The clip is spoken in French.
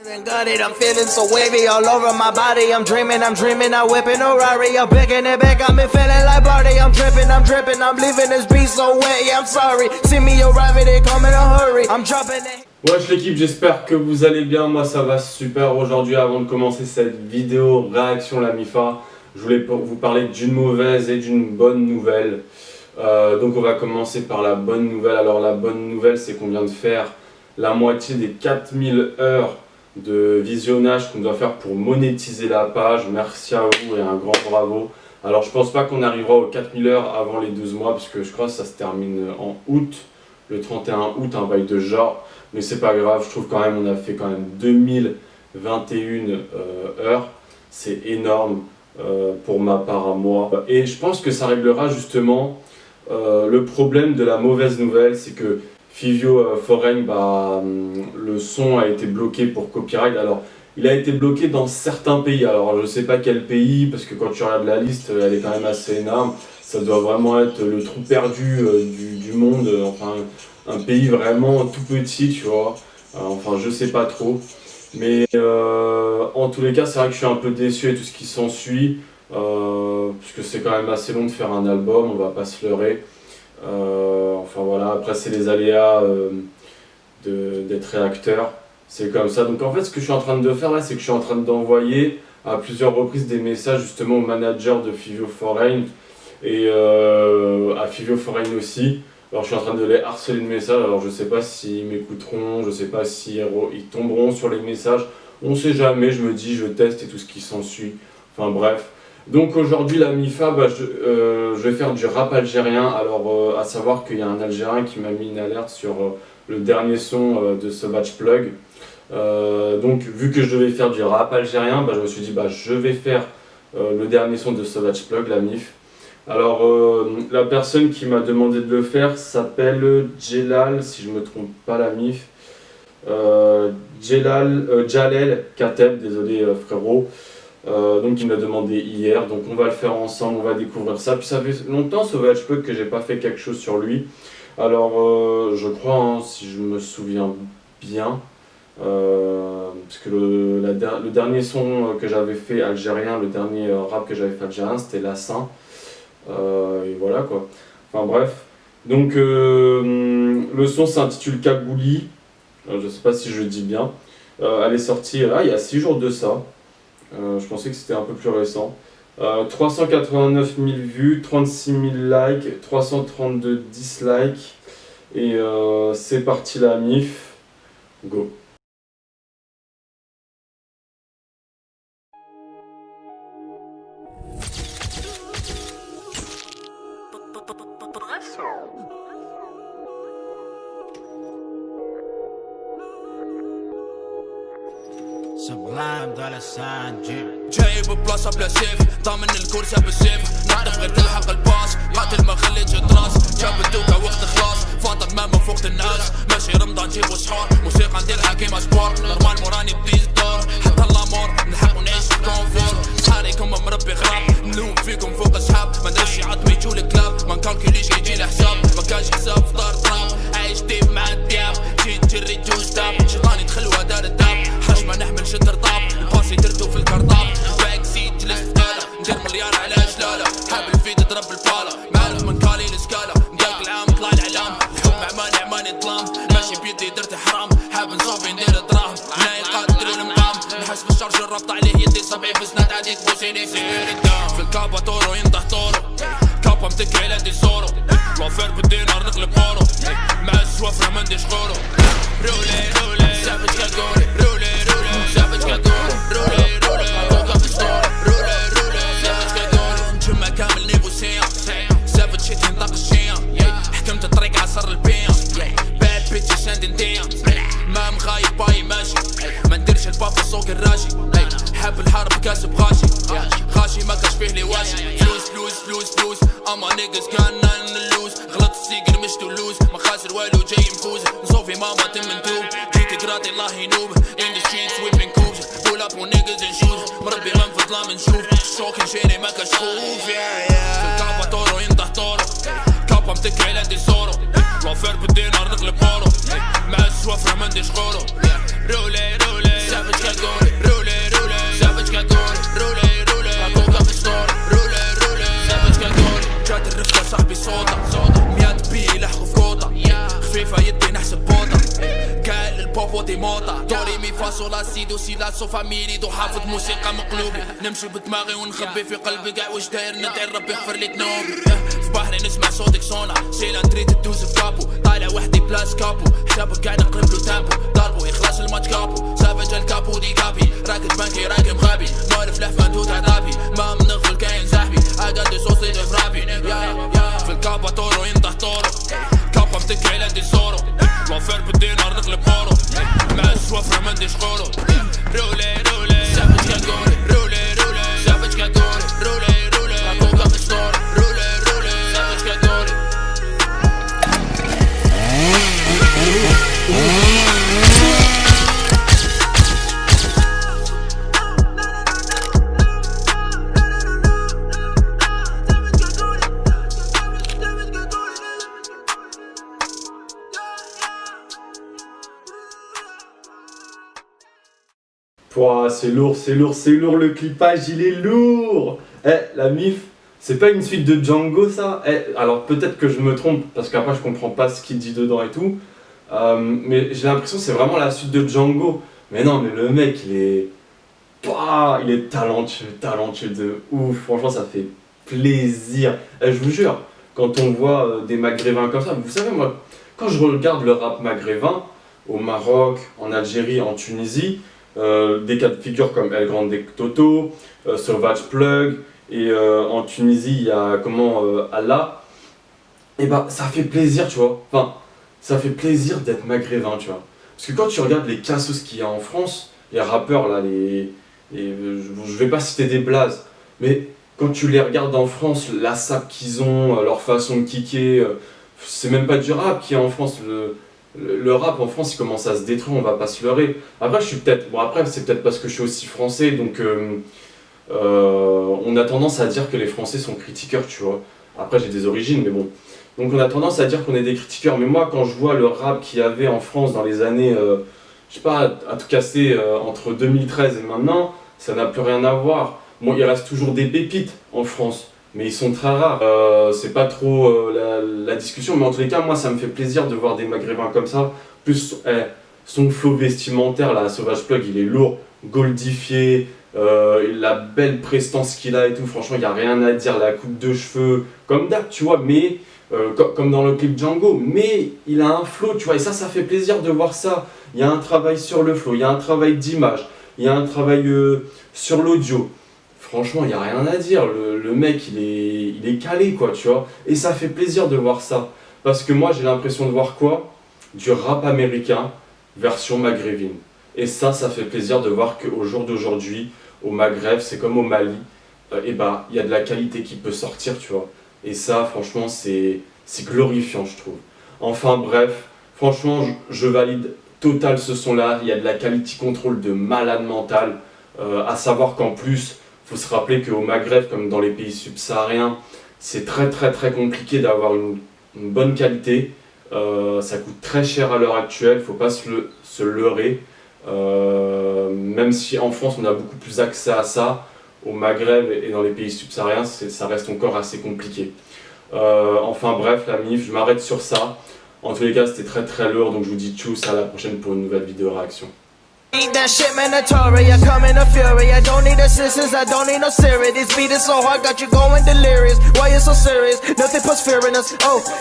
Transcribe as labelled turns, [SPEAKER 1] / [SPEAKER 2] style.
[SPEAKER 1] Got it, I'm feeling so wavy all over my body. I'm dreaming, I'm whipping a Rari. I'm picking it back, I'm feeling like Barty. I'm dripping, I'm leaving this beat so wet. Yeah, I'm sorry. See me arriving, they come in a hurry. I'm jumping it.
[SPEAKER 2] Wesh l'équipe, j'espère que vous allez bien. Moi ça va super. Aujourd'hui, avant de commencer cette vidéo réaction la MIFA, je voulais vous parler d'une mauvaise et d'une bonne nouvelle. Donc on va commencer par la bonne nouvelle. Alors la bonne nouvelle, c'est qu'on vient de faire la moitié des 4000 heures de visionnage qu'on doit faire pour monétiser la page. Merci à vous et un grand bravo. Alors je pense pas qu'on arrivera aux 4000 heures avant les 12 mois parce que je crois que ça se termine en août, le 31 août, un bail de genre. Mais c'est pas grave, je trouve quand même on a fait quand même 2021 heures. C'est énorme pour ma part à moi. Et je pense que ça réglera justement le problème de la mauvaise nouvelle, c'est que Fivio Foreign, le son a été bloqué pour copyright. Alors, il a été bloqué dans certains pays. Alors, je sais pas quel pays, parce que quand tu regardes la liste, elle est quand même assez énorme. Ça doit vraiment être le trou perdu du monde. Enfin, un pays vraiment tout petit, tu vois. Enfin, je sais pas trop. Mais en tous les cas, c'est vrai que je suis un peu déçu et tout ce qui s'ensuit. Puisque c'est quand même assez long de faire un album, on va pas se leurrer. Enfin voilà, après c'est les aléas d'être réacteur, c'est comme ça. Donc en fait ce que je suis en train de faire là, c'est que je suis en train d'envoyer à plusieurs reprises des messages justement au manager de Fivio Foreign et à Fivio Foreign aussi. Alors je suis en train de les harceler de messages, alors je sais pas s'ils m'écouteront, je sais pas si ils tomberont sur les messages, on sait jamais, je me dis je teste et tout ce qui s'ensuit, enfin bref. Donc aujourd'hui la MIFA, je vais faire du rap algérien. Alors à savoir qu'il y a un Algérien qui m'a mis une alerte sur le dernier son de Sauvage Plug. Donc vu que je devais faire du rap algérien, je me suis dit je vais faire le dernier son de Sauvage Plug, la MIF. Alors la personne qui m'a demandé de le faire s'appelle Djelal, si je me trompe pas la MIF. Jalel Kateb, désolé frérot. Donc il me l'a demandé hier, donc on va le faire ensemble, on va découvrir ça. Puis ça fait longtemps Sauvage Plug que j'ai pas fait quelque chose sur lui. Alors je crois, si je me souviens bien, parce que le dernier son que j'avais fait algérien, le dernier rap que j'avais fait algérien, c'était Lassin. Et voilà quoi. Enfin bref. Donc le son s'intitule Kabouli. Je sais pas si je le dis bien. Elle est sortie il y a 6 jours de ça. Je pensais que c'était un peu plus récent. 389 000 vues, 36 000 likes, 332 dislikes. Et c'est parti la MIF. Go.
[SPEAKER 3] سبلايم ضل السان
[SPEAKER 4] جايب بلاصه بلا سيف ضامن الكرسي بالسيف نعرف غير تلحق الباص قاتل ما خليتش تراس جاب الدوكا وقت خلاص فاطر ما من فوق الناس ماشي رمضان جيبو سحور موسيقى ندير حكيمة سبور نورمال موراني بديز دور حتى الامور نلحق ونعيش في كونفور صحاريكم مربي غراب نلوم فيكم فوق اصحاب ما ندريش عظمي يجو الكلاب ما نكالكوليش يجي الحساب ما كانش حساب فطار طراب عايش ديب مع الدياب جيت جري جوز تاب شيطاني دخل ودار الداب حاج ما نحمل شدر طاب الباسي درتو في الكرطاب باك سيت جلست فقالة ندير مليار على جلالة حاب الفيد ضرب البالة معرف من كالي السكالة مداك العام طلع العلام الحب عماني عماني ظلام ماشي بيدي درت حرام حاب نصوفي ندير دراهم ناي قادر المقام نحس بالشرج الربط عليه يدي صبعي في سناد عادي تبوسيني في الدام في الكابا تورو ينطح تورو كابا متكي على دي سورو لوفير بالدينار نقلب اورو مع السوافرة ما نديش غورو رولي رولي سافج كالكوري رولي رولي سافج كالكوري رولي رولي كوكا في ستوري رولي رولي سافج كالكوري نجمع كامل نيفوسيا سافج شيت ينطق الشيا حكمت الطريق عصر البيا باد بيتي ساندنتيا ما مغايب باي ماشي ما نديرش الباب فوق الراشي حاب الحرب كاسب غاشي غاشي ما كاش فيه لي واشي فلوس فلوس فلوس فلوس اما نيجز كان نلوز غلط السيجر مش تلوز ما خاسر والو جاي مفوز نصوفي ماما تم ندوب جيت قراطي الله ينوب in the streets whipping coops pull up on niggas and shoes مربي منفض لا منشوف شوكن شيني ما كشخوف في الكابا تورو ينطح تورو كابا متكي على دي سورو لوفير بالدينار نقلب اورو مع السوافرة ما نديش غورو رولي رولي سافج راسو لاسيدو سيلاسو فاميليدو حافظ موسيقى مقلوبي نمشي بدماغي ونخبي في قلبي قاع واش داير ندعي ربي يغفر لي ذنوبي في بحري نسمع صوتك صونا سيلا تريد تدوز في كابو طالع وحدي بلاس كابو حسابك قاعد نقلب له تامبو ضربو يخلص الماتش كابو سافج الكابو دي كابي راكد بنكي راكب غابي مالف لحفان توت عذابي ما منغفل كاين صاحبي اقعد صوصي في رابي في الكابا تورو ينطح تورو كابا بتكي على دي زورو لوفير بالدينار نقلب اورو مع الشوافر ما نديش قولو رولي رولي سافج كالقولي رولي رولي سافج كالقولي رولي رولي كوكا في ستوري رولي رولي سافج كالقولي
[SPEAKER 2] Pouah, c'est lourd, le clipage il est lourd. La MIF, c'est pas une suite de Django ça? Alors peut-être que je me trompe, parce qu'après je comprends pas ce qu'il dit dedans et tout. Mais j'ai l'impression que c'est vraiment la suite de Django. Mais non, mais le mec il est talentueux de ouf. Franchement ça fait plaisir. Je vous jure, quand on voit des maghrébins comme ça, vous savez moi, quand je regarde le rap maghrébin, au Maroc, en Algérie, en Tunisie, des cas de figure comme El Grande Toto, Sauvage Plug, et en Tunisie il y a Allah, et bah ça fait plaisir, tu vois. Enfin, ça fait plaisir d'être maghrébin, tu vois. Parce que quand tu regardes les cassos qu'il y a en France, les rappeurs là, je vais pas citer des blazes, mais quand tu les regardes en France, la sape qu'ils ont, leur façon de kicker, c'est même pas du rap qui est en France. Le rap en France il commence à se détruire, on va pas se leurrer. Après c'est peut-être parce que je suis aussi français, donc on a tendance à dire que les Français sont critiqueurs, tu vois. Après j'ai des origines, mais bon. Donc on a tendance à dire qu'on est des critiqueurs, mais moi quand je vois le rap qu'il y avait en France dans les années, je sais pas, à tout casser entre 2013 et maintenant, ça n'a plus rien à voir. Bon, il reste toujours des pépites en France, mais ils sont très rares. C'est pas trop la discussion, mais en tous les cas, moi ça me fait plaisir de voir des maghrébins comme ça. Plus son flow vestimentaire, là, Sauvage Plug, il est lourd, goldifié, la belle prestance qu'il a et tout. Franchement, il n'y a rien à dire. La coupe de cheveux, comme d'hab, tu vois, mais comme dans le clip Django. Mais il a un flow, tu vois, et ça fait plaisir de voir ça. Il y a un travail sur le flow, il y a un travail d'image, il y a un travail sur l'audio. Franchement, il n'y a rien à dire, le mec il est calé quoi, tu vois. Et ça fait plaisir de voir ça. Parce que moi j'ai l'impression de voir quoi? Du rap américain version maghrébine. Et ça fait plaisir de voir qu'au jour d'aujourd'hui, au Maghreb, c'est comme au Mali, et bah il y a de la qualité qui peut sortir, tu vois. Et ça franchement c'est glorifiant je trouve. Enfin bref, franchement je valide total ce son là, il y a de la quality control de malade mental. À savoir qu'en plus, faut se rappeler qu'au Maghreb, comme dans les pays subsahariens, c'est très compliqué d'avoir une bonne qualité. Ça coûte très cher à l'heure actuelle, faut pas se leurrer. Même si en France on a beaucoup plus accès à ça, au Maghreb et dans les pays subsahariens, ça reste encore assez compliqué. Enfin bref, la MIF, je m'arrête sur ça. En tous les cas, c'était très lourd, donc je vous dis tchuss, à la prochaine pour une nouvelle vidéo réaction.
[SPEAKER 1] Eat that shit mandatory, I come in a fury. I don't need assistance, I don't need no Siri. This beat is so hard, got you going delirious. Why you so serious? Nothing puts fear in us. Oh,